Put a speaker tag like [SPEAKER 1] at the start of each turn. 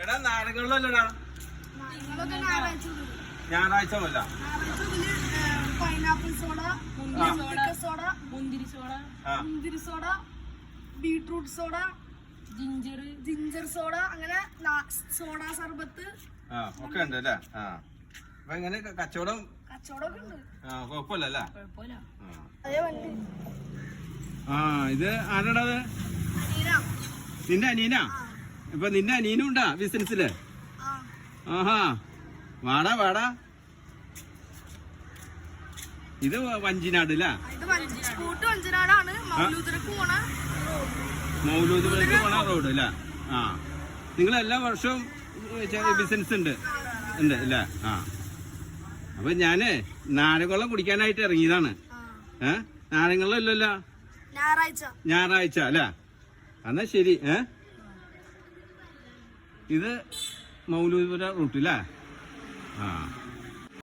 [SPEAKER 1] എടാ നാരങ്ങളിലല്ലടാ ഞായറാഴ്ച അല്ല
[SPEAKER 2] പൈനാപ്പിൾ സോഡ, സോഡ, മുന്തിരി soda, beetroot soda, ginger soda, അങ്ങനെ സോഡ സർബത്ത്
[SPEAKER 1] ഒക്കെ ഉണ്ട് അല്ലേ? അപ്പൊ എങ്ങനെ കച്ചവടം
[SPEAKER 2] ഉണ്ട്.
[SPEAKER 1] കൊഴപ്പല്ല.
[SPEAKER 2] അതേ വണ്ടി.
[SPEAKER 1] ഇത് ആരാടത്? നിന്റെ അനിയനാ? ഇപ്പൊ നിന്റെ അനിയനും ഉണ്ടാ ബിസിനസ്സില്? ആഹാ, വാടാ. ഇത് വഞ്ചിനാട് അല്ലേ? മൗലൂദിലേക്ക് പോണ റോഡ് അല്ലേ? നിങ്ങൾ എല്ലാ വർഷവും ബിസിനസ് ഉണ്ട് അല്ലേ? അപ്പൊ ഞാന് നാരങ്ങുളം കുടിക്കാനായിട്ട് ഇറങ്ങിയതാണ്. നാരങ്ങുളം ഇല്ലല്ലോ? ഞായറാഴ്ച അല്ലേ? എന്നാ ശരി. ഇത് മൗലൂദിപുര റൂട്ട് അല്ലേ?